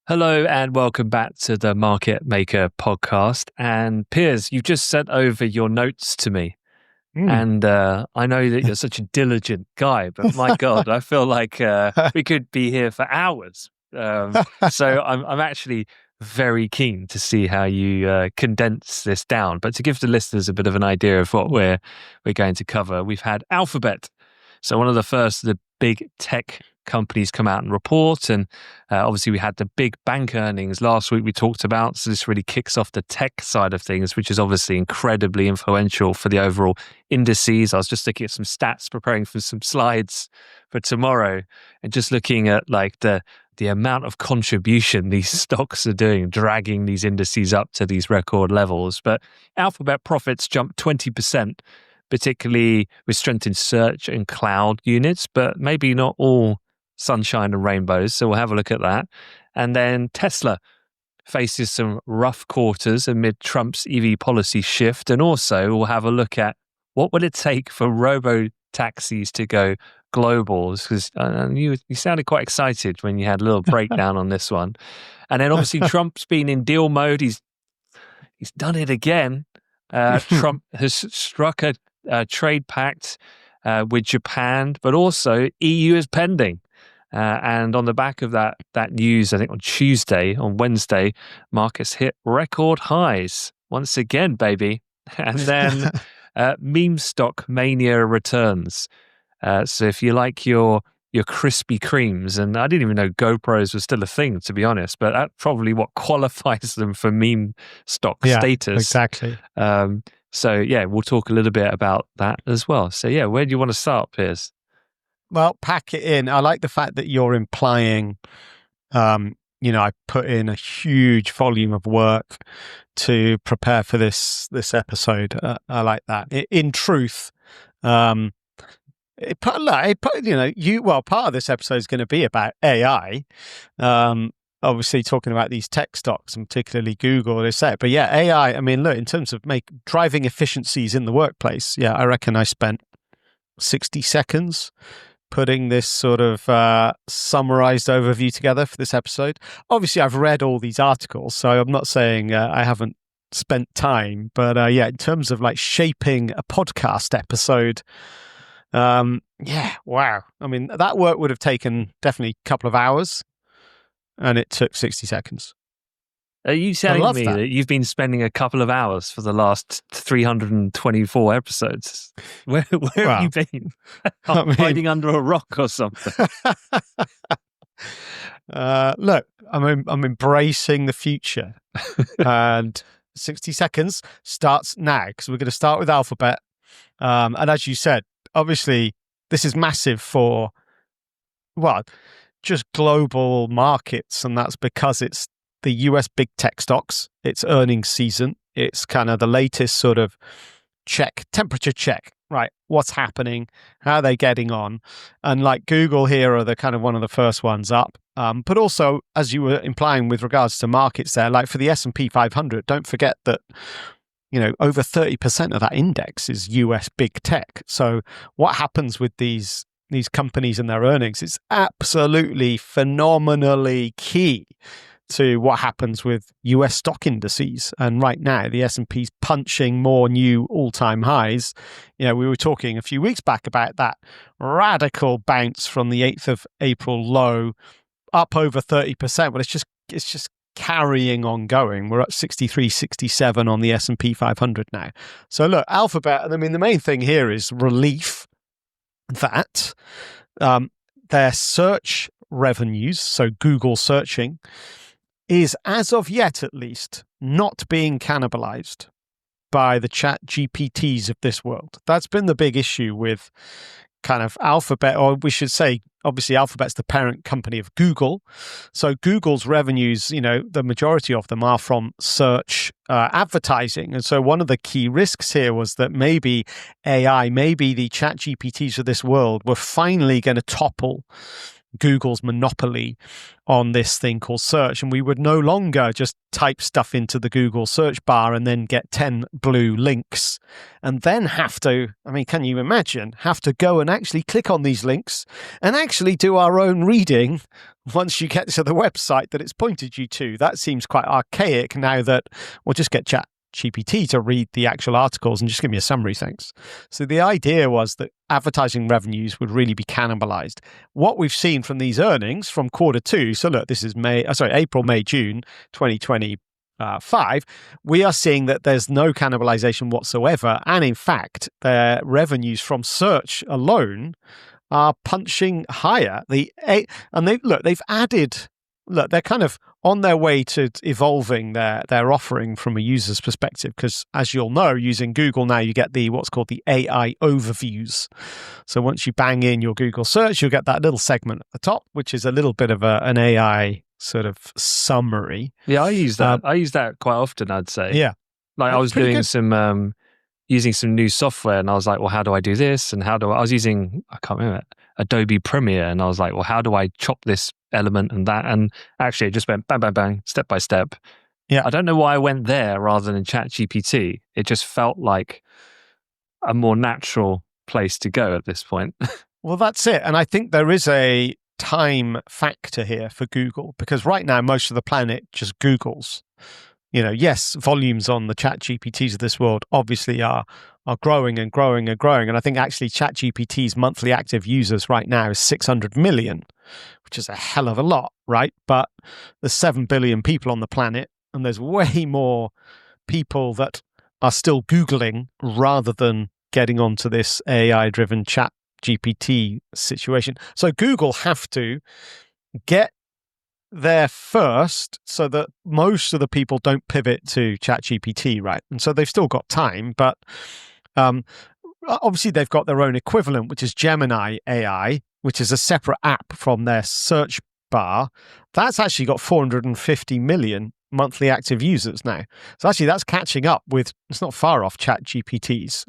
Hello and welcome back to the Market Maker podcast. And Piers, you've just sent over your notes to me. And I know that you're such a diligent guy, but my God, I feel like we could be here for hours. So I'm actually very keen to see how you condense this down. But to give the listeners a bit of an idea of what we're going to cover, we've had Alphabet. So one of the first of the big tech companies come out and report. And obviously we had the big bank earnings last week we talked about. So this really kicks off the tech side of things, which is obviously incredibly influential for the overall indices. I was just looking at some stats, preparing for some slides for tomorrow, and just looking at like the amount of contribution these stocks are doing, dragging these indices up to these record levels. But Alphabet profits jumped 20%, particularly with strength in search and cloud units, but maybe not all sunshine and rainbows. So we'll have a look at that. And then Tesla faces some rough quarters amid Trump's EV policy shift. And also we'll have a look at what would it take for robo-taxis to go global, because you sounded quite excited when you had a little breakdown on this one. And then obviously Trump's been in deal mode. He's done it again. Trump has struck a trade pact with Japan, but also EU is pending. And on the back of that news, I think on Wednesday, markets hit record highs once again, baby. And then meme stock mania returns. So if you like your Krispy Kremes, and I didn't even know GoPros was still a thing, to be honest, but that's probably what qualifies them for meme stock status. Exactly. So yeah, we'll talk a little bit about that as well. So yeah, where do you want to start, Piers? Well, pack it in. I like the fact that you're implying, I put in a huge volume of work to prepare for this episode. I like that. In truth, part of this episode is going to be about AI. Obviously talking about these tech stocks and particularly Google, they say. But yeah, AI, I mean, look, in terms of driving efficiencies in the workplace, yeah, I reckon I spent 60 seconds putting this sort of summarized overview together for this episode. Obviously, I've read all these articles, so I'm not saying I haven't spent time. But in terms of shaping a podcast episode, wow. I mean, that work would have taken definitely a couple of hours. And it took 60 seconons. Are you telling me that you've been spending a couple of hours for the last 324 episodes? Where have you been? Hiding under a rock or something? Look, I'm embracing the future. And 60 seconds starts now, because we're going to start with Alphabet. And as you said, obviously, this is massive for, just global markets, and that's because it's the US big tech stocks. It's earnings season. It's kind of the latest sort of temperature check, right? What's happening? How are they getting on? And like Google here are the kind of one of the first ones up. But also, as you were implying with regards to markets there, like for the S&P 500, don't forget that over 30% of that index is US big tech. So what happens with these companies and their earnings is absolutely phenomenally key to what happens with US stock indices. And right now, the S&P's punching more new all-time highs. We were talking a few weeks back about that radical bounce from the 8th of April low up over 30%. But it's just carrying on going. We're at 63, 67 on the S&P 500 now. So look, Alphabet, I mean, the main thing here is relief that their search revenues, so Google searching, is as of yet at least not being cannibalized by the chat GPTs of this world. That's been the big issue with kind of Alphabet, or we should say, obviously Alphabet's the parent company of Google. So Google's revenues, the majority of them are from search advertising. And so one of the key risks here was that maybe AI, maybe the chat GPTs of this world were finally going to topple Google's monopoly on this thing called search, and we would no longer just type stuff into the Google search bar and then get 10 blue links and then have to, I mean, can you imagine, have to go and actually click on these links and actually do our own reading once you get to the website that it's pointed you to. That seems quite archaic now that we'll just get ChatGPT to read the actual articles and just give me a summary, thanks. So the idea was that advertising revenues would really be cannibalized. What we've seen from these earnings from quarter two, so look, this is April, May, June 2025, we are seeing that there's no cannibalization whatsoever. And in fact, their revenues from search alone are punching higher. They've added, they're kind of on their way to evolving their offering from a user's perspective, because as you'll know, using Google now, you get what's called the AI overviews. So once you bang in your Google search, you'll get that little segment at the top, which is a little bit of an AI sort of summary. Yeah, I use that. I use that quite often, I'd say. Yeah. Like I was doing using some new software, and I was like, well, how do I do this? And I was using, I can't remember, Adobe Premiere, and I was like, well, how do I chop this element and that? And actually it just went bang, bang, bang, step by step. Yeah. I don't know why I went there rather than ChatGPT. It just felt like a more natural place to go at this point. Well, that's it. And I think there is a time factor here for Google, because right now most of the planet just Googles. Yes, volumes on the ChatGPTs of this world obviously are growing and growing and growing. And I think actually ChatGPT's monthly active users right now is 600 million, which is a hell of a lot, right? But there's 7 billion people on the planet, and there's way more people that are still Googling rather than getting onto this AI-driven ChatGPT situation. So Google have to get there first so that most of the people don't pivot to ChatGPT, right? And so they've still got time, but obviously they've got their own equivalent, which is Gemini AI, which is a separate app from their search bar. That's actually got 450 million monthly active users now. So actually that's catching up with, it's not far off ChatGPT's.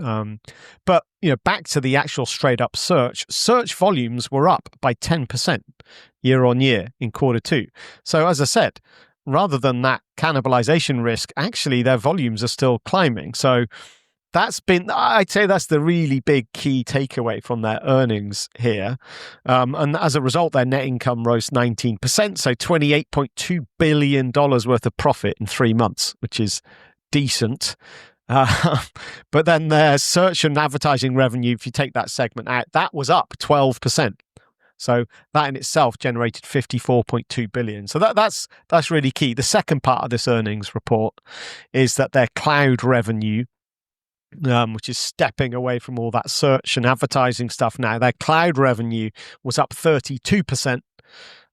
But back to the actual straight up search volumes were up by 10% year on year in quarter two. So as I said, rather than that cannibalization risk, actually their volumes are still climbing. So I'd say that's the really big key takeaway from their earnings here. And as a result, their net income rose 19%, so $28.2 billion worth of profit in 3 months, which is decent. But then their search and advertising revenue, if you take that segment out, that was up 12%. So that in itself generated $54.2 billion. So that's really key. The second part of this earnings report is that their cloud revenue, which is stepping away from all that search and advertising stuff now, their cloud revenue was up 32%.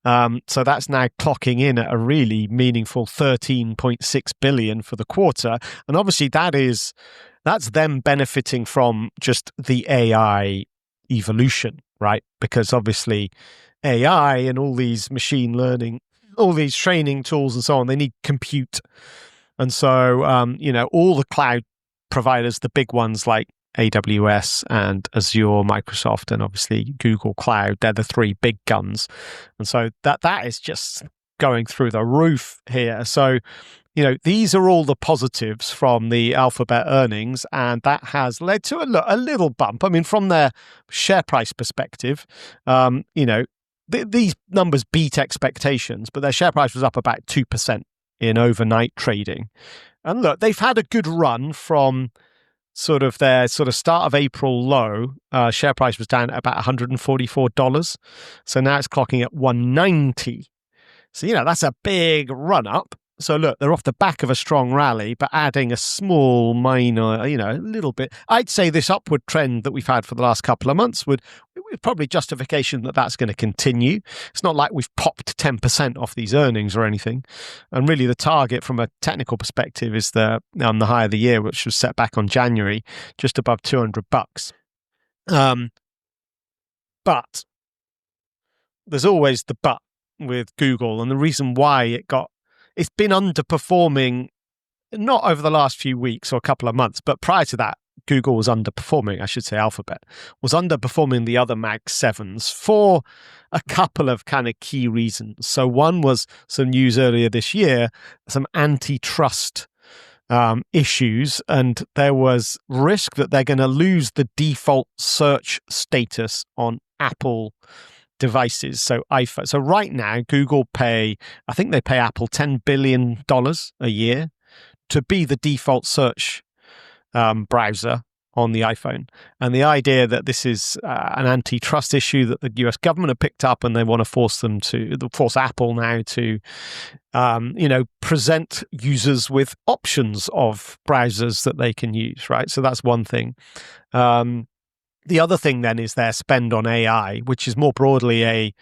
So that's now clocking in at a really meaningful $13.6 billion for the quarter. And obviously that's them benefiting from just the AI evolution, right? Because obviously AI and all these machine learning, all these training tools and so on, they need compute. And so, all the cloud providers, the big ones like AWS and Azure, Microsoft, and obviously Google Cloud, they're the three big guns. And so that is just going through the roof here. So, these are all the positives from the Alphabet earnings, and that has led to a little bump. I mean, from their share price perspective, these numbers beat expectations, but their share price was up about 2% in overnight trading. And look, they've had a good run from their start of April low. Share price was down at about $144. So now it's clocking at $190. So, that's a big run up. So look, they're off the back of a strong rally, but adding a small minor, a little bit. I'd say this upward trend that we've had for the last couple of months would probably justification that that's going to continue. It's not like we've popped 10% off these earnings or anything. And really the target from a technical perspective is the high of the year, which was set back on January, just above $200. But there's always the but with Google, and the reason why it's been underperforming, not over the last few weeks or a couple of months, but prior to that, Google was underperforming, I should say Alphabet, was underperforming the other Mag 7s for a couple of kind of key reasons. So one was some news earlier this year, some antitrust issues, and there was risk that they're going to lose the default search status on Apple devices, so iPhone. So right now, Google I think they pay Apple $10 billion a year to be the default search browser on the iPhone. And the idea that this is an antitrust issue that the US government have picked up, and they want to force Apple now to, present users with options of browsers that they can use, right? So that's one thing. The other thing then is their spend on AI, which is more broadly a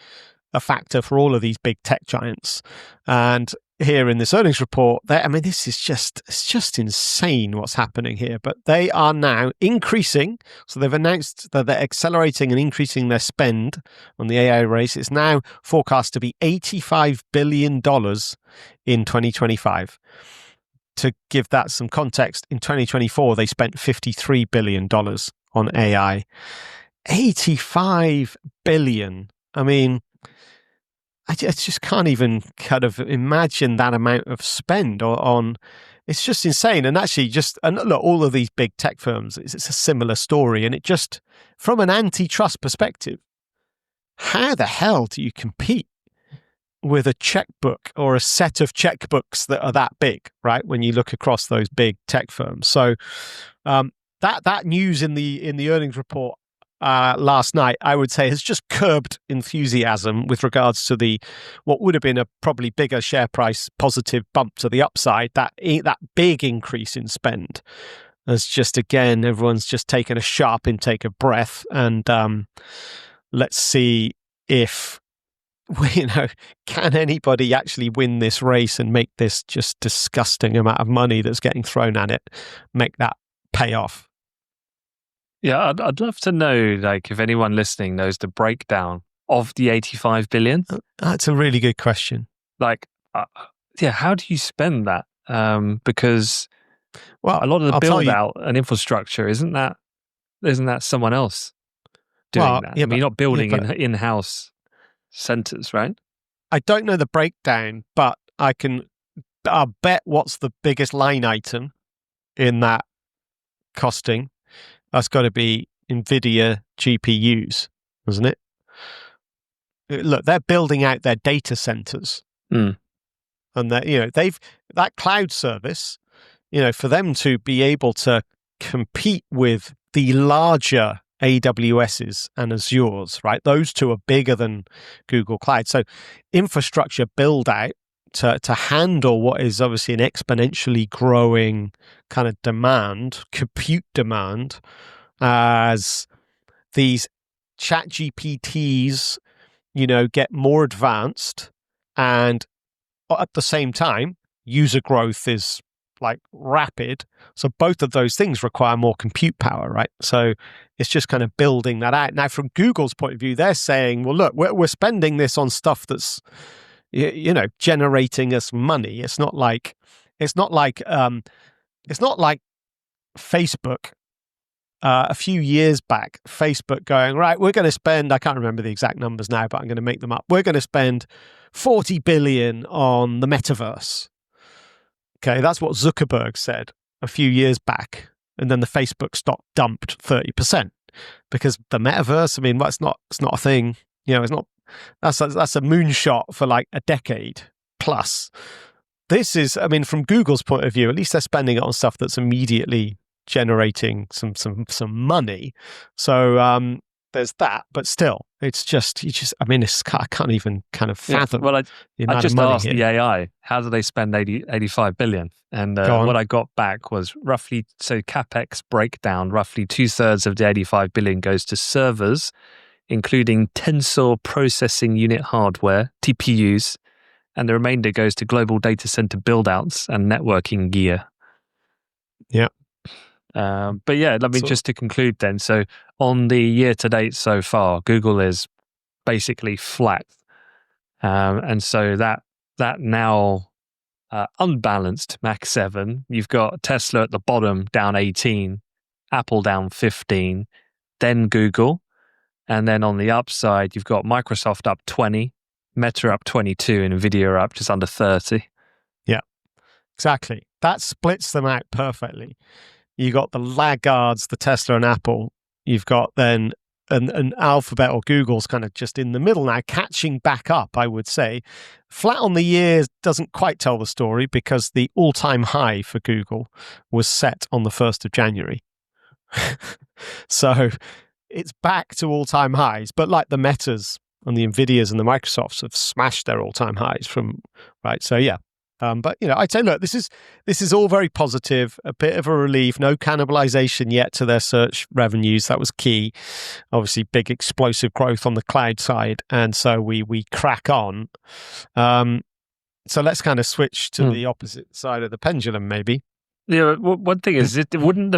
factor for all of these big tech giants. And here in this earnings report, this is just insane what's happening here. But they are now increasing. So they've announced that they're accelerating and increasing their spend on the AI race. It's now forecast to be $85 billion in 2025. To give that some context, in 2024, they spent $53 billion on AI. 85 billion. I mean, I just can't even kind of imagine that amount of spend on. It's just insane. And actually, look, all of these big tech firms, it's a similar story. And it just, from an antitrust perspective, how the hell do you compete with a checkbook or a set of checkbooks that are that big, right? When you look across those big tech firms. So that news in the earnings report last night, I would say, has just curbed enthusiasm with regards to what would have been a probably bigger share price positive bump to the upside. That big increase in spend has just, again, everyone's just taken a sharp intake of breath, and let's see if can anybody actually win this race and make this just disgusting amount of money that's getting thrown at it, make that pay off. Yeah, I'd love to know, if anyone listening knows the breakdown of the 85 billion. That's a really good question. How do you spend that? Because a lot of the build out and infrastructure, isn't that someone else doing that? Yeah, you're not building in-house centers, right? I don't know the breakdown, but I'll bet what's the biggest line item in that costing. That's got to be NVIDIA GPUs, isn't it? Look, they're building out their data centers, and that cloud service, for them to be able to compete with the larger AWSs and Azures, right? Those two are bigger than Google Cloud. So infrastructure build out to handle what is obviously an exponentially growing kind of compute demand, as these chat GPTs, get more advanced, and at the same time, user growth is rapid. So both of those things require more compute power, right? So it's just kind of building that out. Now, from Google's point of view, they're saying, well, look, we're spending this on stuff that's, generating us money. It's not like Facebook. A few years back, Facebook going, right, we're going to spend, I can't remember the exact numbers now, but I'm going to make them up. We're going to spend 40 billion on the metaverse. Okay, that's what Zuckerberg said a few years back. And then the Facebook stock dumped 30% because the metaverse, it's not a thing. It's not, that's a moonshot for a decade plus. This is, from Google's point of view, at least they're spending it on stuff that's immediately generating some money. So there's that, but still, it's just I can't even kind of fathom. Well, I just asked the AI, how do they spend 85 billion? And what I got back was roughly, so CapEx breakdown, roughly 2/3 of the 85 billion goes to servers, including Tensor processing unit hardware, TPUs, and the remainder goes to global data center build-outs and networking gear. Yeah. But yeah, just to conclude then, so on the year to date so far, Google is basically flat. And so that now unbalanced Mac 7, you've got Tesla at the bottom down 18, Apple down 15, then Google. And then on the upside, you've got Microsoft up 20, Meta up 22, and Nvidia up just under 30. Yeah, exactly. That splits them out perfectly. You got the laggards, the Tesla and Apple. You've got then an Alphabet or Google's kind of just in the middle now, catching back up, I would say. Flat on the year doesn't quite tell the story because the all-time high for Google was set on the 1st of January. So it's back to all-time highs, but like the Metas and the Nvidias and the Microsofts have smashed their all-time highs from, right? So yeah. But, I'd say, look, this is all very positive, a bit of a relief, no cannibalization yet to their search revenues. That was key. Obviously, big explosive growth on the cloud side. And so we crack on. So let's kind of switch to the opposite side of the pendulum, maybe. Yeah, one thing is, wouldn't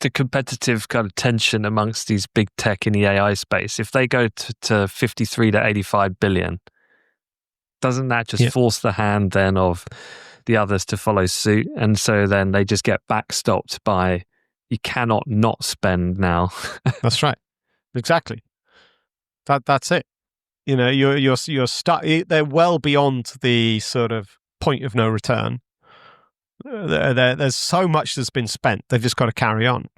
the competitive kind of tension amongst these big tech in the AI space, if they go to 53 to 85 billion, doesn't that just force the hand then of the others to follow suit? And so then they just get backstopped by, you cannot not spend now. That's right. Exactly. That's it. You're stuck. They're well beyond the sort of point of no return. There's so much that's been spent. They've just got to carry on.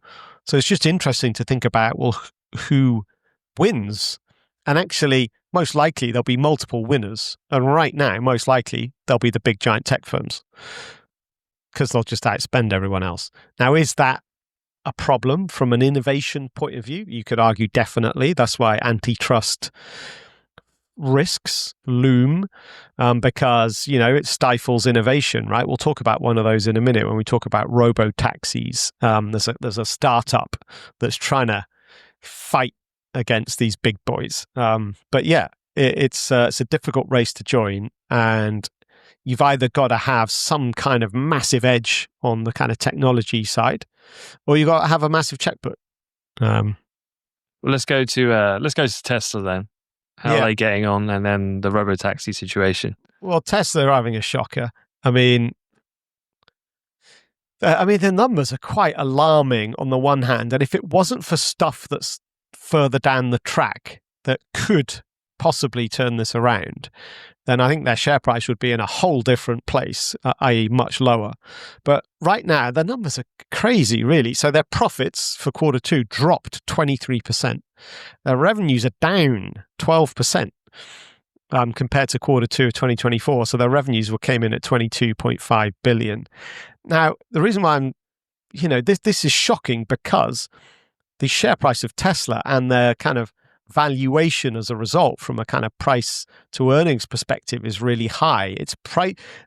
So it's just interesting to think about, well, who wins? And actually, most likely there'll be multiple winners. And right now, most likely they'll be the big giant tech firms because they'll just outspend everyone else. Now, is that a problem from an innovation point of view? You could argue definitely. That's why antitrust risks loom because, it stifles innovation, right? We'll talk about one of those in a minute when we talk about Robotaxis. There's a startup that's trying to fight against these big boys. But yeah, it's a difficult race to join, and you've either got to have some kind of massive edge on the kind of technology side, or you've got to have a massive checkbook. Well, let's go to Tesla then. How are they getting on, and then the Robotaxi situation? Well, Tesla are having a shocker. I mean, the numbers are quite alarming on the one hand, and if it wasn't for stuff that's further down the track that could possibly turn this around, then I think their share price would be in a whole different place, i.e. much lower. But right now, the numbers are crazy, really. So their profits for quarter two dropped 23%. Their revenues are down 12% compared to quarter two of 2024. So their revenues came in at 22.5 billion. Now, the reason why I'm, this is shocking because the share price of Tesla and their kind of valuation as a result from a kind of price to earnings perspective is really high. It's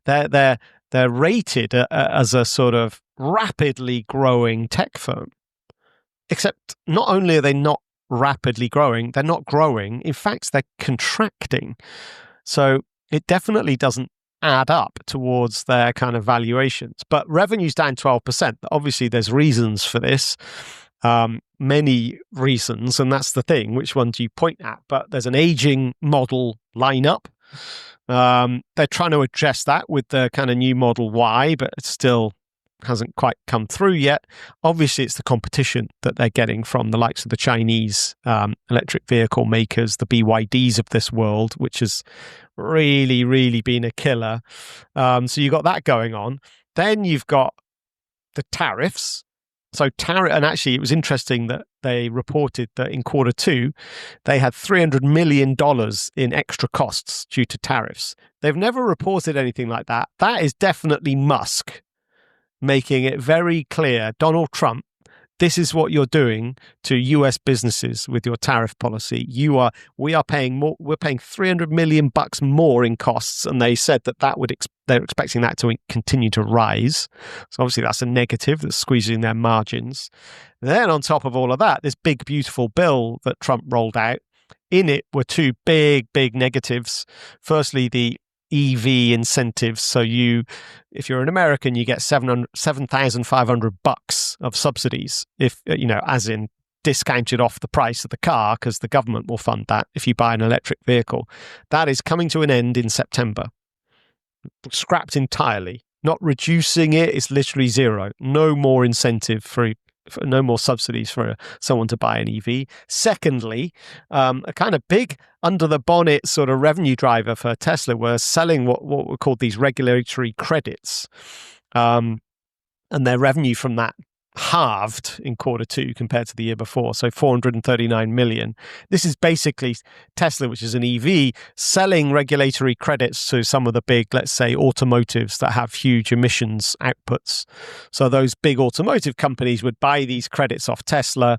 they're rated as a sort of rapidly growing tech firm. Except not only are they not rapidly growing, they're not growing. In fact, they're contracting. So it definitely doesn't add up towards their kind of valuations. But revenue's down 12%. Obviously, there's reasons for this. Many reasons, and that's the thing. Which one do you point at? But there's an aging model lineup. They're trying to address that with the kind of new Model Y, but it still hasn't quite come through yet. Obviously, it's the competition that they're getting from the likes of the Chinese electric vehicle makers, the BYDs of this world, which has really, really been a killer. So you've got that going on. Then you've got the tariffs. So and actually it was interesting that they reported that in quarter two, they had $300 million in extra costs due to tariffs. They've never reported anything like that. That is definitely Musk making it very clear, Donald Trump, this is what you're doing to US businesses with your tariff policy. We are paying more. We're paying $300 million more in costs, and they said that they're expecting that to continue to rise. So obviously that's a negative that's squeezing their margins. Then on top of all of that, this big beautiful bill that Trump rolled out. In it were two big negatives. Firstly, the EV incentives. So if you're an American, you get $7,500 of subsidies, if as in discounted off the price of the car, because the government will fund that if you buy an electric vehicle. That is coming to an end in September. Scrapped entirely. Not reducing it, it's literally zero. No more incentive for no more subsidies for someone to buy an EV. Secondly, a kind of big under the bonnet sort of revenue driver for Tesla were selling what were called these regulatory credits. And their revenue from that halved in quarter two compared to the year before, so 439 million. This is basically Tesla, which is an EV, selling regulatory credits to some of the big, let's say, automotives that have huge emissions outputs. So those big automotive companies would buy these credits off Tesla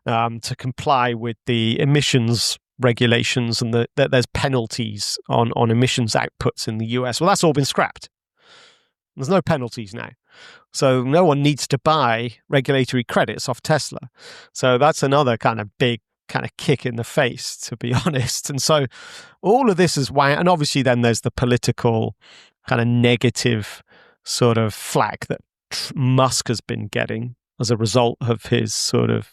to comply with the emissions regulations, and that there's penalties on emissions outputs in the US. Well, that's all been scrapped. There's no penalties now. So no one needs to buy regulatory credits off Tesla. So that's another kind of big kind of kick in the face, to be honest. And so all of this is why, and obviously then there's the political kind of negative sort of flack that Musk has been getting as a result of his sort of,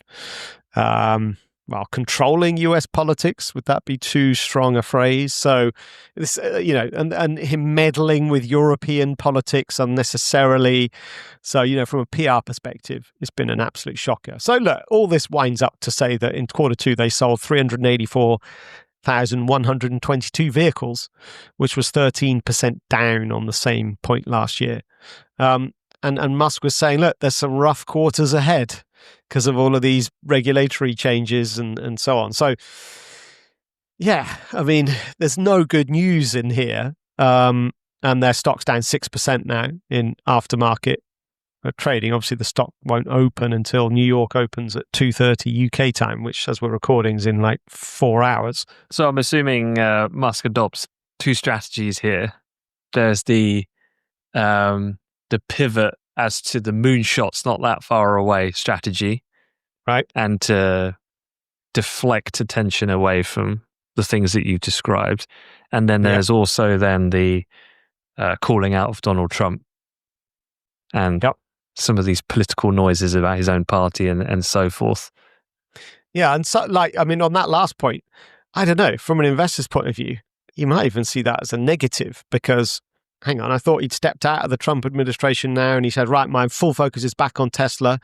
controlling US politics. Would that be too strong a phrase? So this, and him meddling with European politics unnecessarily. So, from a PR perspective, it's been an absolute shocker. So look, all this winds up to say that in quarter two, they sold 384,122 vehicles, which was 13% down on the same point last year. And Musk was saying, look, there's some rough quarters ahead because of all of these regulatory changes and so on. So, yeah, I mean, there's no good news in here. And their stock's down 6% now in aftermarket trading. Obviously, the stock won't open until New York opens at 2:30 UK time, which, as we're recording, is in like 4 hours. So I'm assuming Musk adopts two strategies here. There's the pivot as to the moonshot's not that far away strategy, right? And to deflect attention away from the things that you described. And then there's also then the calling out of Donald Trump and some of these political noises about his own party and so forth. Yeah, and so, on that last point, I don't know, from an investor's point of view, you might even see that as a negative because, hang on, I thought he'd stepped out of the Trump administration now and he said, right, my full focus is back on Tesla.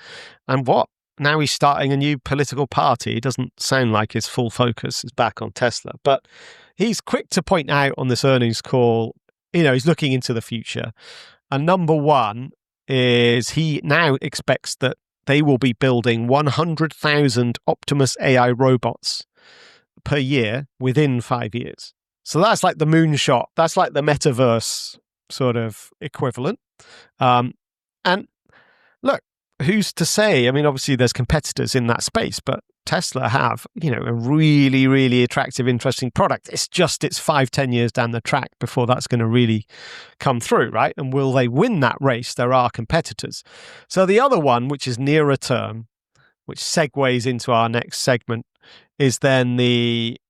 And what? Now he's starting a new political party. It doesn't sound like his full focus is back on Tesla. But he's quick to point out on this earnings call, he's looking into the future. And number one is he now expects that they will be building 100,000 Optimus AI robots per year within 5 years. So that's like the moonshot. That's like the metaverse sort of equivalent. And look, who's to say? I mean, obviously there's competitors in that space, but Tesla have, a really, really attractive, interesting product. It's 5-10 years down the track before that's going to really come through, right? And will they win that race? There are competitors. So the other one, which is nearer term, which segues into our next segment, is then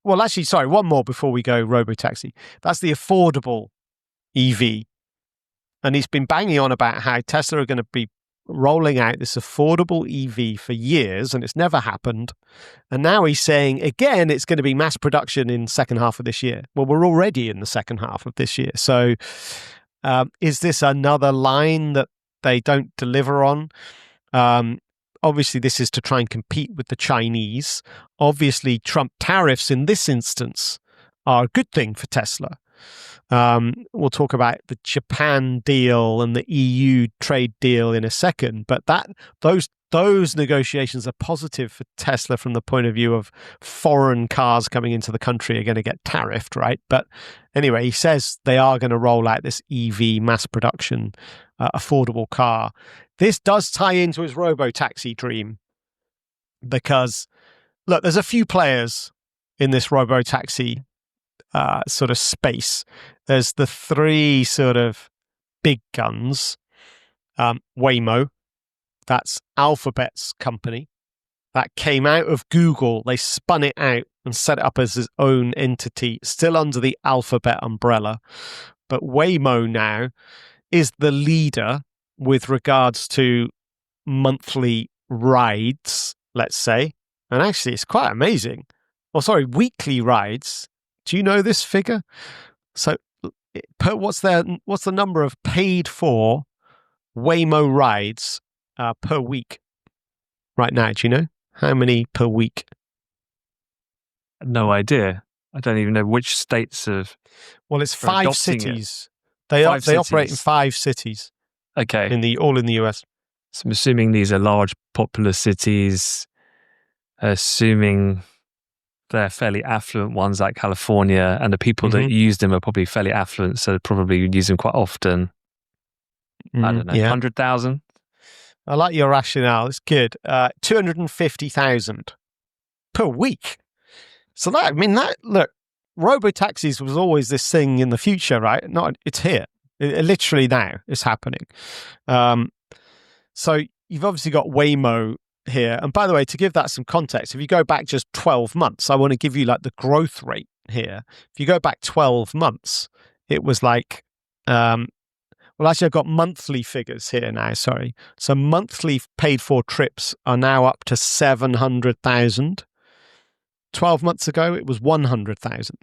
one more before we go Robotaxi. That's the affordable EV. And he's been banging on about how Tesla are going to be rolling out this affordable EV for years, and it's never happened. And now he's saying, again, it's going to be mass production in second half of this year. Well, we're already in the second half of this year. So is this another line that they don't deliver on? Obviously, this is to try and compete with the Chinese. Obviously, Trump tariffs in this instance are a good thing for Tesla. We'll talk about the Japan deal and the EU trade deal in a second, but those negotiations are positive for Tesla from the point of view of foreign cars coming into the country are going to get tariffed, right? But anyway, he says they are going to roll out this EV mass production affordable car. This does tie into his Robotaxi dream because, look, there's a few players in this Robotaxi sort of space. There's the three sort of big guns. Waymo, that's Alphabet's company. That came out of Google. They spun it out and set it up as its own entity, still under the Alphabet umbrella. But Waymo now is the leader with regards to monthly rides, let's say. And actually, it's quite amazing. Weekly rides. Do you know this figure? So, what's the number of paid for Waymo rides per week? right now? Do you know how many per week? No idea. I don't even know which states have. Well, it's Are 5 adopting it. cities. They Five operate in cities. 5 cities Okay. all in the US. So I'm assuming these are large, popular cities. Assuming they're fairly affluent ones like California, and the people that use them are probably fairly affluent, so probably use them quite often. I don't know, 100,000? I like your rationale. It's good. 250,000 per week. So look, Robotaxis was always this thing in the future, right? It's here. It literally now is happening. So you've obviously got Waymo here. And by the way, to give that some context, if you go back just 12 months, I want to give you like the growth rate here. If you go back 12 months, it was like, well, actually, I've got monthly figures here now, sorry. So monthly paid for trips are now up to 700,000. 12 months ago, it was 100,000.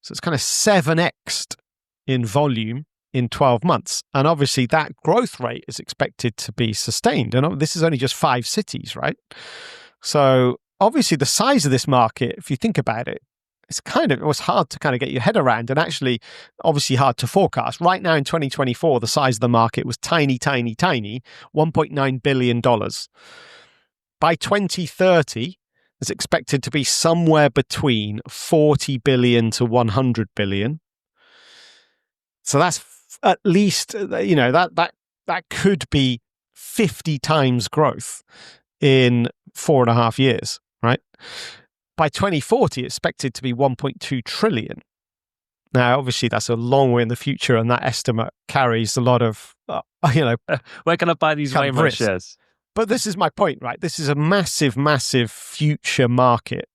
So it's kind of 7x'd in volume in 12 months. And obviously that growth rate is expected to be sustained. And this is only just 5 cities, right? So obviously the size of this market, if you think about it, it was hard to kind of get your head around, and actually obviously hard to forecast. Right now in 2024, the size of the market was tiny, $1.9 billion. By 2030, it's expected to be somewhere between 40 billion to 100 billion. So that's at least, that could be 50 times growth in 4.5 years, right? By 2040, it's expected to be 1.2 trillion. Now, obviously, that's a long way in the future, and that estimate carries a lot of, where can I buy these Waymo shares? But this is my point, right? This is a massive, massive future market.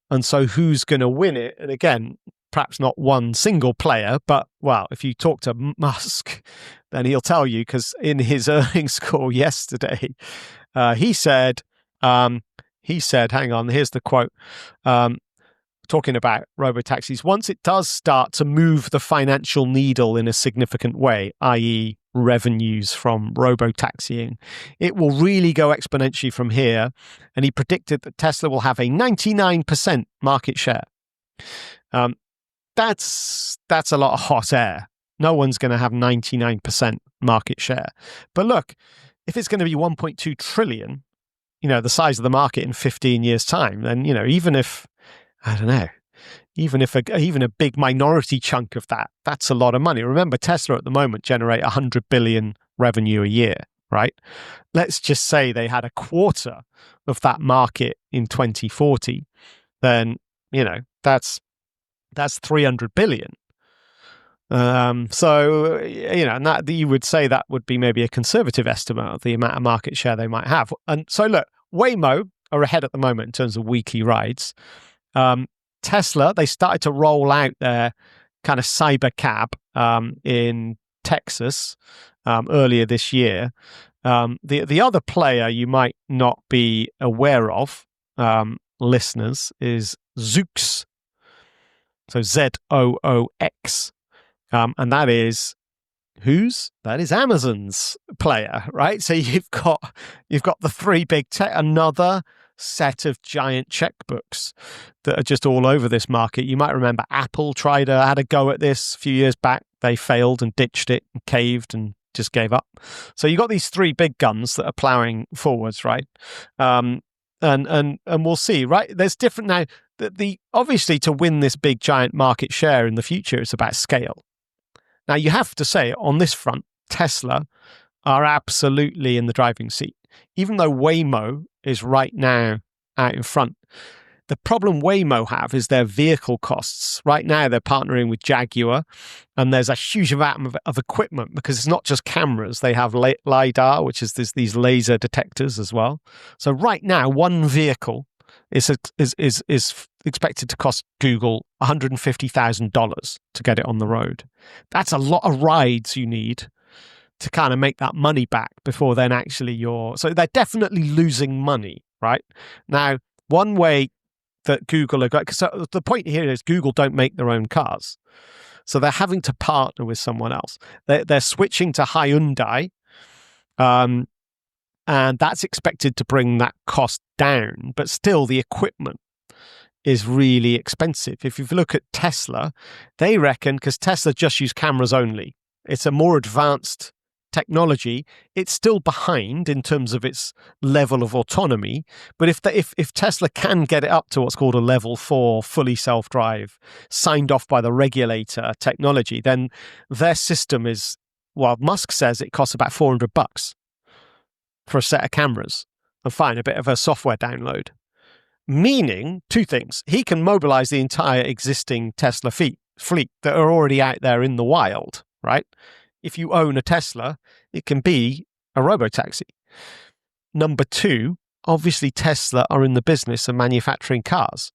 And so who's going to win it? And again, perhaps not one single player, but, well, if you talk to Musk, then he'll tell you, because in his earnings call yesterday, he said, hang on, here's the quote, talking about robotaxis. Once it does start to move the financial needle in a significant way, i.e., revenues from robotaxiing, it will really go exponentially from here. And he predicted that Tesla will have a 99% market share. That's a lot of hot air. No one's going to have 99% market share. But look, if it's going to be 1.2 trillion, the size of the market in 15 years' time, then, even if, I don't know, even a big minority chunk of that, that's a lot of money. Remember, Tesla at the moment generate 100 billion revenue a year, right? Let's just say they had a quarter of that market in 2040, then, that's 300 billion. So, and that you would say that would be maybe a conservative estimate of the amount of market share they might have. And so look, Waymo are ahead at the moment in terms of weekly rides. Tesla, they started to roll out their kind of cyber cab in Texas earlier this year. The other player you might not be aware of, listeners, is Zoox. So Zoox. And that is whose? That is Amazon's player, right? So you've got the three big tech, another set of giant checkbooks that are just all over this market. You might remember Apple had a go at this a few years back. They failed and ditched it and caved and just gave up. So you got these three big guns that are plowing forwards, right? And we'll see, right? There's different now. The obviously to win this big giant market share in the future, it's about scale. Now you have to say on this front, Tesla are absolutely in the driving seat, even though Waymo is right now out in front. The problem Waymo have is their vehicle costs. Right now, they're partnering with Jaguar, and there's a huge amount of equipment because it's not just cameras. They have LiDAR, which is these laser detectors as well. So right now, one vehicle is expected to cost Google $150,000 to get it on the road. That's a lot of rides you need to kind of make that money back before then actually so they're definitely losing money, right? Now, one way that Google are going, so the point here is Google don't make their own cars. So they're having to partner with someone else. They're switching to Hyundai, And that's expected to bring that cost down. But still, the equipment is really expensive. If you look at Tesla, they reckon, because Tesla just use cameras only, it's a more advanced technology. It's still behind in terms of its level of autonomy. But if Tesla can get it up to what's called a level 4 fully self-drive, signed off by the regulator technology, then their system is, well, Musk says it costs about $400 for a set of cameras. And fine, a bit of a software download. Meaning two things. He can mobilize the entire existing Tesla fleet that are already out there in the wild, right? If you own a Tesla, it can be a Robotaxi. Number two, obviously Tesla are in the business of manufacturing cars.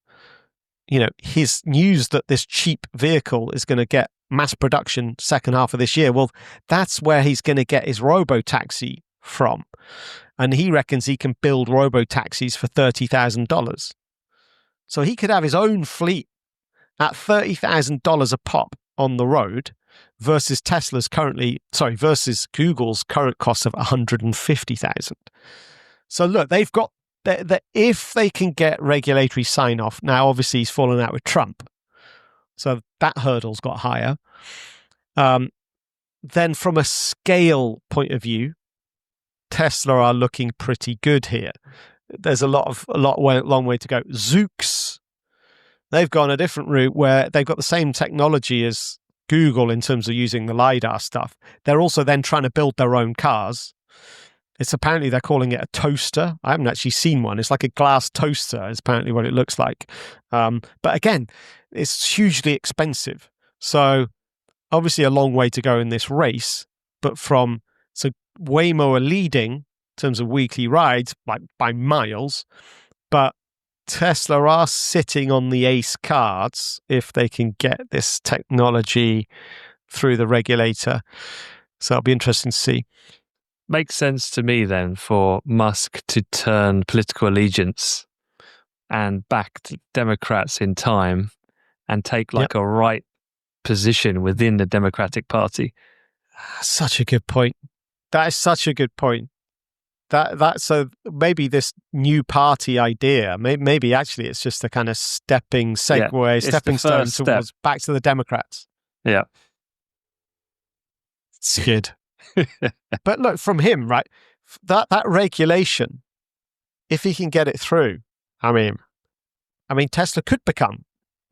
You know, his news that this cheap vehicle is going to get mass production second half of this year, well, that's where he's going to get his Robotaxi from. And he reckons he can build Robotaxis for $30,000. So he could have his own fleet at $30,000 a pop on the road versus versus Google's current cost of $150,000. So look, they've got if they can get regulatory sign off. Now, obviously, he's fallen out with Trump, so that hurdle's got higher. Then, from a scale point of view, Tesla are looking pretty good here. There's a long way to go. Zoox, they've gone a different route where they've got the same technology as Google in terms of using the LiDAR stuff. They're also then trying to build their own cars. It's apparently they're calling it a toaster. I haven't actually seen one. It's like a glass toaster is apparently what it looks like. But again, it's hugely expensive. So obviously a long way to go in this race. But Waymo are leading in terms of weekly rides by miles. But Tesla are sitting on the ace cards if they can get this technology through the regulator. So it'll be interesting to see. Makes sense to me then for Musk to turn political allegiance and back to Democrats in time and take a right position within the Democratic Party. Such a good point. That is such a good point. So maybe this new party idea, maybe actually it's just a kind of stepping stone towards back to the Democrats. Yeah. It's good. But look, from him, right, that regulation, if he can get it through, I mean, Tesla could become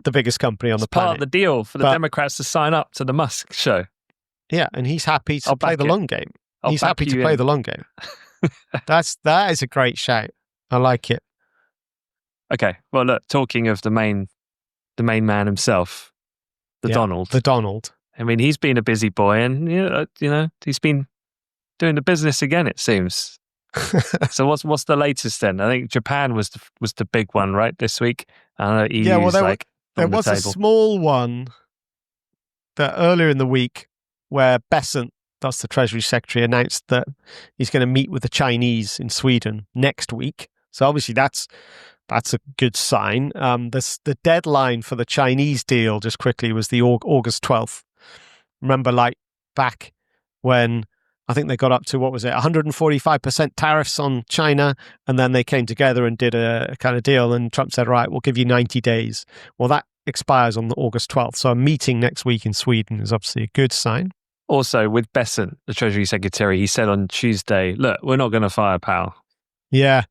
the biggest company on the planet. Part of the deal for the Democrats to sign up to the Musk show. Yeah, and he's happy to play the long game. He's happy to play the long game. That is a great shout. I like it. Okay, well, look, talking of the main man himself, Donald. The Donald. I mean, he's been a busy boy, and he's been doing the business again. It seems. So what's the latest then? I think Japan was the big one, right, this week. I know there was a small one that earlier in the week where Besant, that's the Treasury Secretary, announced that he's going to meet with the Chinese in Sweden next week. So obviously that's a good sign. The deadline for the Chinese deal, just quickly, was the August 12th. Remember, back when I think they got up to, 145% tariffs on China, and then they came together and did a kind of deal, and Trump said, right, we'll give you 90 days. Well, that expires on the August 12th. So a meeting next week in Sweden is obviously a good sign. Also, with Besant, the Treasury Secretary, he said on Tuesday, look, we're not going to fire Powell. Yeah.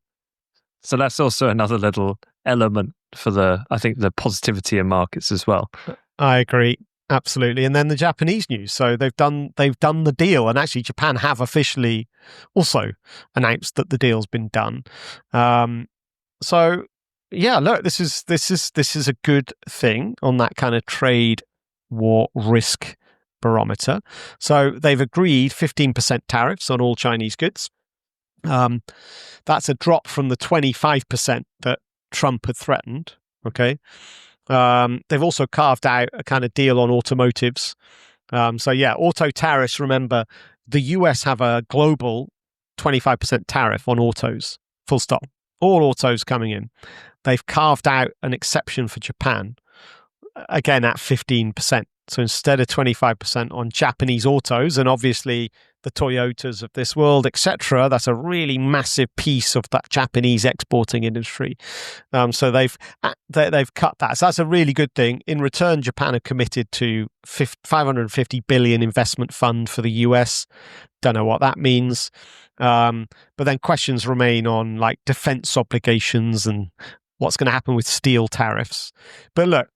So that's also another little element for the positivity in markets as well. I agree. Absolutely. And then the Japanese news. So they've done the deal, and actually Japan have officially also announced that the deal's been done. So yeah, look, this is a good thing on that kind of trade war risk barometer. So they've agreed 15% tariffs on all Chinese goods. That's a drop from the 25% that Trump had threatened. Okay. They've also carved out a kind of deal on automotives. Auto tariffs, remember, the US have a global 25% tariff on autos, full stop. All autos coming in. They've carved out an exception for Japan, again at 15%. So instead of 25% on Japanese autos, and obviously the Toyotas of this world, etc., that's a really massive piece of that Japanese exporting industry. So they've cut that. So that's a really good thing. In return, Japan have committed to $550 billion investment fund for the US. Don't know what that means. But then questions remain on like defense obligations and what's going to happen with steel tariffs. But look,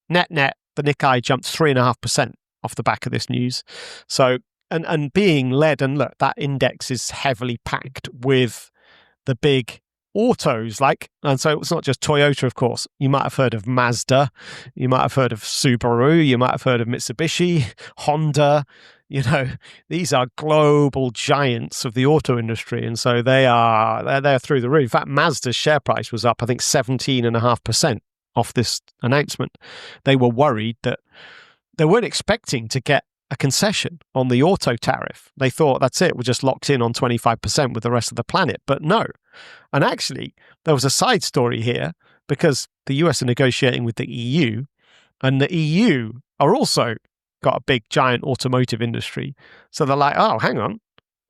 net, the Nikkei jumped 3.5% off the back of this news. So, and being led, and look, that index is heavily packed with the big autos, and so it's not just Toyota, of course. You might have heard of Mazda, you might have heard of Subaru, you might have heard of Mitsubishi, Honda. These are global giants of the auto industry, and so they're through the roof. In fact, Mazda's share price was up, I think, 17.5% off this announcement. They were worried that they weren't expecting to get a concession on the auto tariff. They thought, that's it, we're just locked in on 25% with the rest of the planet. But no. And actually, there was a side story here, because the US are negotiating with the EU, and the EU are also got a big, giant automotive industry. So they're like, oh, hang on,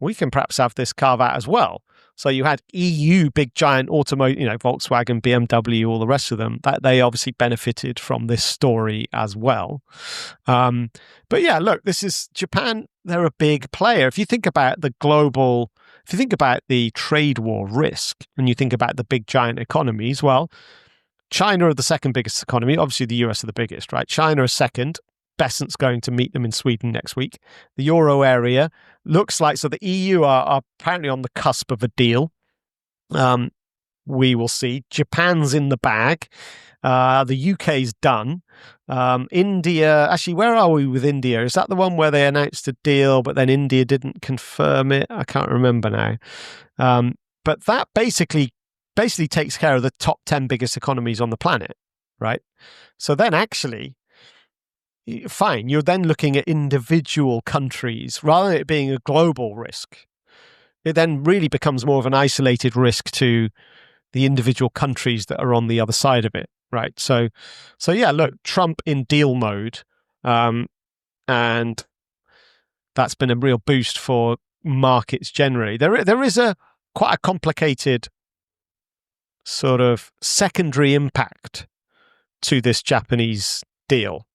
we can perhaps have this carve out as well. So you had EU big giant automotive, Volkswagen, BMW, all the rest of them, that they obviously benefited from this story as well. But yeah, look, this is Japan. They're a big player. If you think about if you think about the trade war risk, and you think about the big giant economies, well, China are the second biggest economy. Obviously, the US are the biggest, right? China is second. Besant's going to meet them in Sweden next week. The Euro area looks like, so the EU are apparently on the cusp of a deal. We will see. Japan's in the bag. The UK's done. India, actually, where are we with India? Is that the one where they announced a deal, but then India didn't confirm it? I can't remember now. But that basically takes care of the top 10 biggest economies on the planet, right? So then actually, fine, you're then looking at individual countries rather than it being a global risk. It then really becomes more of an isolated risk to the individual countries that are on the other side of it, right? So yeah, look, Trump in deal mode, and that's been a real boost for markets generally. There is quite a complicated sort of secondary impact to this Japanese deal.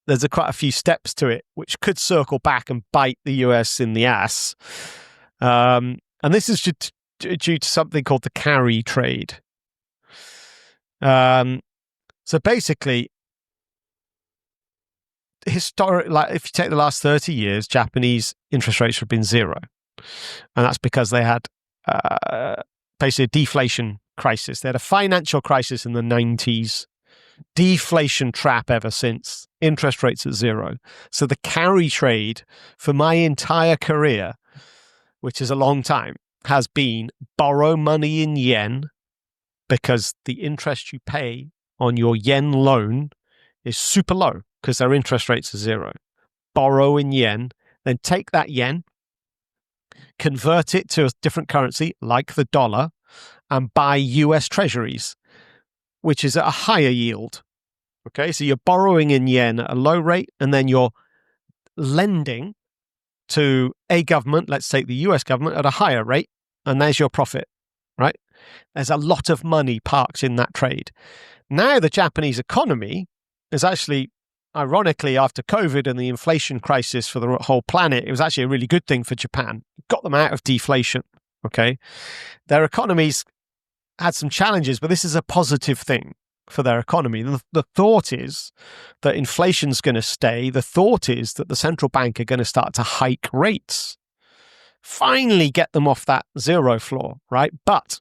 There's quite a few steps to it, which could circle back and bite the US in the ass. And this is due to something called the carry trade. So basically, if you take the last 30 years, Japanese interest rates have been zero. And that's because they had basically a deflation crisis. They had a financial crisis in the 90s. Deflation trap ever since, interest rates at zero. So the carry trade for my entire career, which is a long time, has been borrow money in yen because the interest you pay on your yen loan is super low because their interest rates are zero. Borrow in yen, then take that yen, convert it to a different currency like the dollar, and buy US treasuries, which is at a higher yield. Okay, so you're borrowing in yen at a low rate, and then you're lending to a government, let's take the US government, at a higher rate, and there's your profit, right? There's a lot of money parked in that trade. Now the Japanese economy is actually, ironically, after COVID and the inflation crisis for the whole planet, it was actually a really good thing for Japan. It got them out of deflation, okay? Their economies had some challenges, but this is a positive thing for their economy. The thought is that inflation's going to stay. The thought is that the central bank are going to start to hike rates. Finally get them off that zero floor, right? But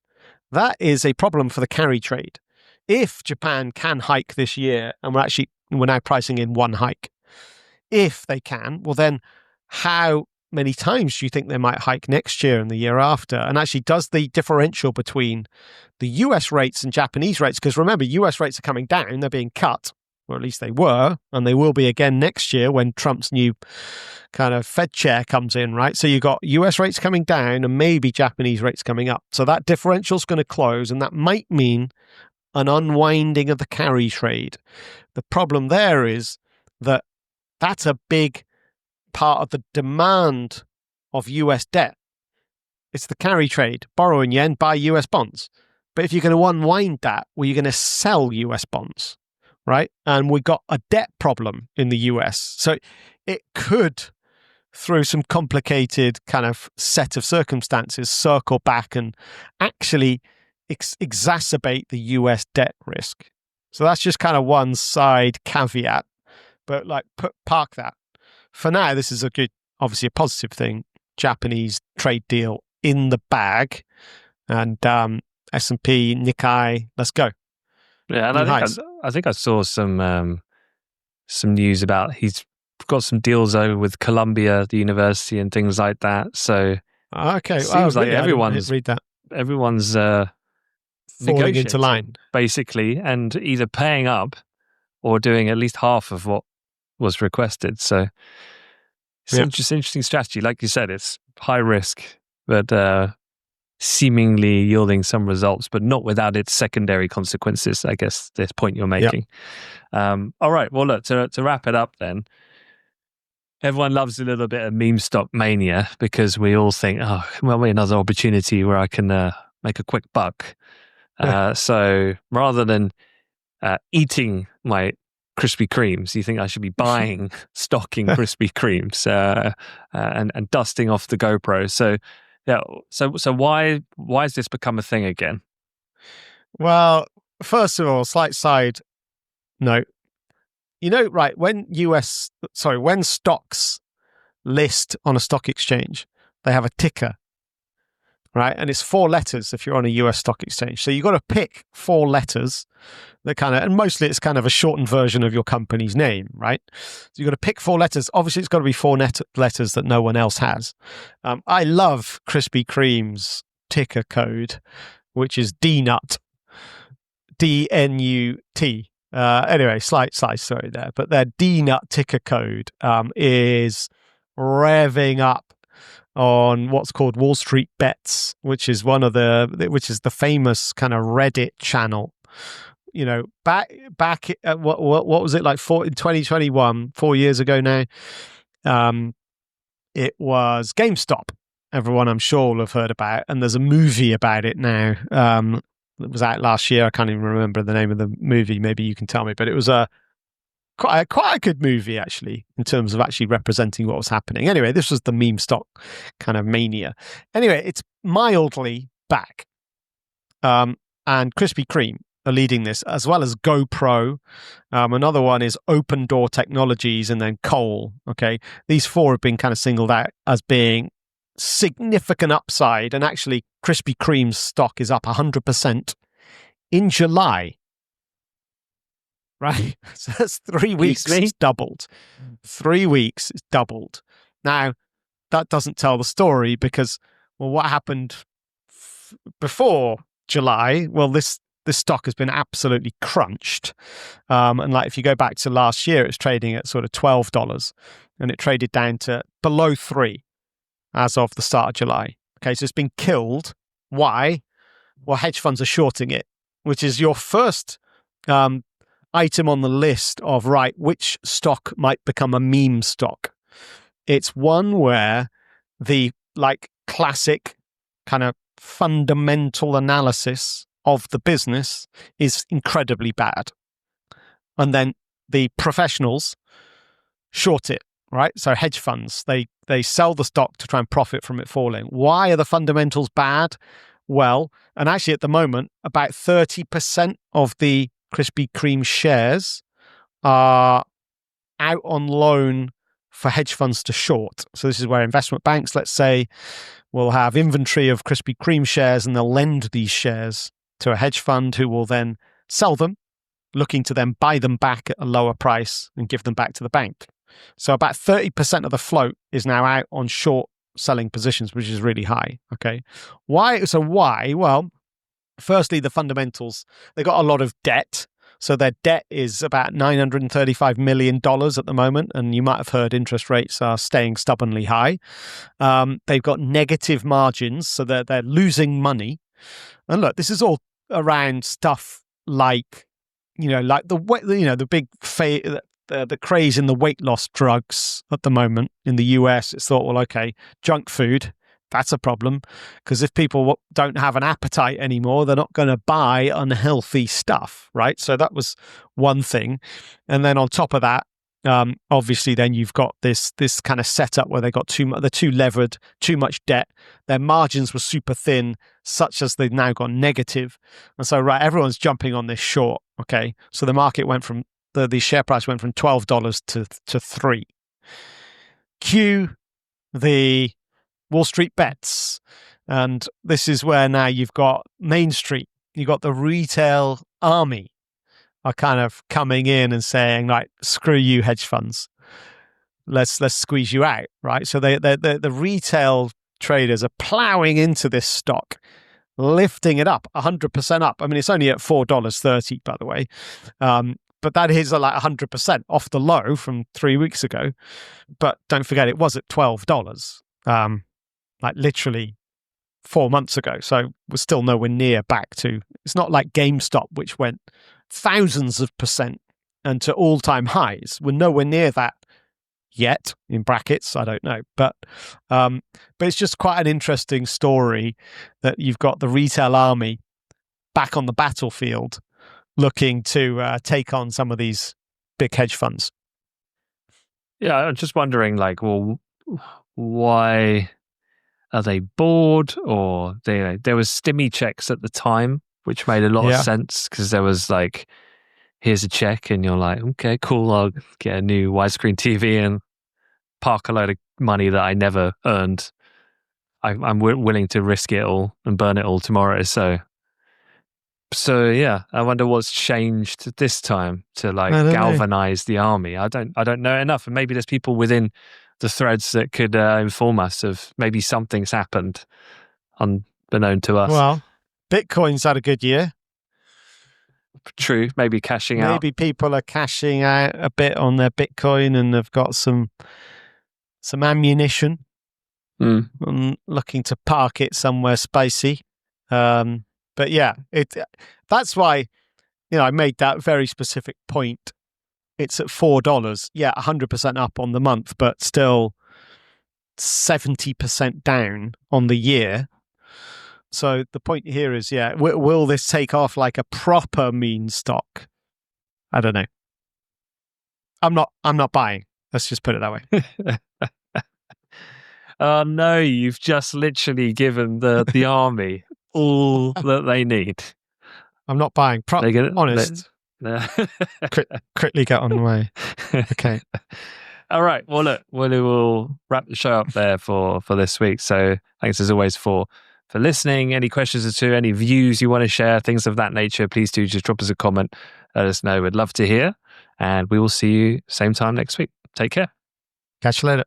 that is a problem for the carry trade. If Japan can hike this year, and we're now pricing in one hike, if they can, well then how many times do you think they might hike next year and the year after? And actually, does the differential between the US rates and Japanese rates, because remember, US rates are coming down, they're being cut, or at least they were, and they will be again next year when Trump's new kind of Fed chair comes in, right? So you've got US rates coming down and maybe Japanese rates coming up. So that differential's going to close, and that might mean an unwinding of the carry trade. The problem there is that that's a big part of the demand of US debt. It's the carry trade, borrow in yen, buy US bonds. But if you're going to unwind that, well, you're going to sell US bonds, right? And we got a debt problem in the US. So it could, through some complicated kind of set of circumstances, circle back and actually exacerbate the US debt risk. So that's just kind of one side caveat, but like park that. For now, this is obviously a positive thing. Japanese trade deal in the bag, and S&P, Nikkei, let's go. Yeah, and I think I saw some news about he's got some deals over with Columbia, the university, and things like that. So okay, it seems like everyone's falling into line, basically, and either paying up or doing at least half of what was requested. So it's just interesting strategy. Like you said, it's high risk, but seemingly yielding some results, but not without its secondary consequences, I guess, this point you're making. All right. Well, look, to wrap it up then, everyone loves a little bit of meme stock mania because we all think, oh, well, another opportunity where I can make a quick buck. So rather than eating my Krispy Kremes, you think I should be buying stock in Krispy Kremes and dusting off the GoPro. So yeah, so why has this become a thing again? Well, first of all, slight side note. Right, when stocks list on a stock exchange, they have a ticker, right? And it's 4 letters if you're on a US stock exchange. So you've got to pick 4 letters that and mostly it's kind of a shortened version of your company's name, right? So you've got to pick 4 letters. Obviously, it's got to be 4 letters that no one else has. I love Krispy Kreme's ticker code, which is DNUT, DNUT. Anyway, slight story there, but their DNUT ticker code is revving up on what's called WallStreetBets, which is the famous kind of Reddit channel. Back at what was it like in 2021, 4 years ago now? It was GameStop. Everyone, I'm sure, will have heard about, and there's a movie about it now. That was out last year. I can't even remember the name of the movie. Maybe you can tell me, but it was quite a good movie actually, in terms of actually representing what was happening. Anyway, this was the meme stock kind of mania. Anyway, it's mildly back, and Krispy Kreme are leading this, as well as GoPro. Another one is Open Door Technologies, and then Cole. Okay, these 4 have been kind of singled out as being significant upside, and actually Krispy Kreme's stock is up 100% in July. Right, so that's 3 weeks. It's doubled. 3 weeks, it's doubled. Now that doesn't tell the story because, well, what happened before July? Well, this stock has been absolutely crunched. And like if you go back to last year, it's trading at sort of $12, and it traded down to below $3 as of the start of July. Okay, so it's been killed. Why? Well, hedge funds are shorting it, which is your first item on the list of, right, which stock might become a meme stock. It's one where the classic kind of fundamental analysis of the business is incredibly bad. And then the professionals short it, right? So hedge funds, they sell the stock to try and profit from it falling. Why are the fundamentals bad? Well, and actually at the moment, about 30% of the Krispy Kreme shares are out on loan for hedge funds to short. So this is where investment banks, let's say, will have inventory of Krispy Kreme shares, and they'll lend these shares to a hedge fund who will then sell them, looking to then buy them back at a lower price and give them back to the bank. So about 30% of the float is now out on short selling positions, which is really high. Okay. Why? So why? Well, firstly, the fundamentals, they got a lot of debt. So their debt is about $935 million at the moment. And you might have heard interest rates are staying stubbornly high. They've got negative margins, so they're losing money. And look, this is all around stuff like, like the big the craze in the weight loss drugs at the moment in the US. It's thought, well, okay, junk food, that's a problem, because if people don't have an appetite anymore, they're not going to buy unhealthy stuff, right? So that was one thing. And then on top of that, obviously then you've got this kind of setup where they got they're too levered, too much debt. Their margins were super thin, such as they've now gone negative. And so, right, everyone's jumping on this short. Okay. So the market went from the share price went from $12 to $3. Cue the Wall Street bets. And this is where now you've got Main Street, you've got the retail army are kind of coming in and saying, like, screw you, hedge funds. Let's squeeze you out, right? So the retail traders are plowing into this stock, lifting it up 100% up. I mean, it's only at $4.30, by the way. But that is like 100% off the low from 3 weeks ago. But don't forget, it was at $12, like literally 4 months ago. So we're still nowhere near back to, it's not like GameStop, which went thousands of percent and to all-time highs. We're nowhere near that yet, in brackets, I don't know. But it's just quite an interesting story that you've got the retail army back on the battlefield looking to take on some of these big hedge funds. Yeah, I'm just wondering, like, well, why are they bored? Or there was stimmy checks at the time, which made a lot of sense, because there was like, here's a check, and you're like, okay, cool, I'll get a new widescreen TV and park a load of money that I never earned. I'm willing to risk it all and burn it all tomorrow. So yeah, I wonder what's changed this time to like galvanize the army. I don't know enough, and maybe there's people within the threads that could inform us of maybe something's happened unbeknown to us. Well, Bitcoin's had a good year. True, maybe cashing out. Maybe people are cashing out a bit on their Bitcoin and they've got some ammunition and looking to park it somewhere spicy. But yeah, that's why, I made that very specific point. It's at $4. Yeah, 100% up on the month, but still 70% down on the year. So the point here is, will this take off like a proper meme stock? I don't know. I'm not buying. Let's just put it that way. Oh no, you've just literally given the army all that they need. I'm not buying. Honest. Quickly get on the way. Okay. All right. Well, look, we will wrap the show up there for this week. So thanks as always for listening. Any questions or two, any views you want to share, things of that nature, please do just drop us a comment. Let us know. We'd love to hear. And we will see you same time next week. Take care. Catch you later.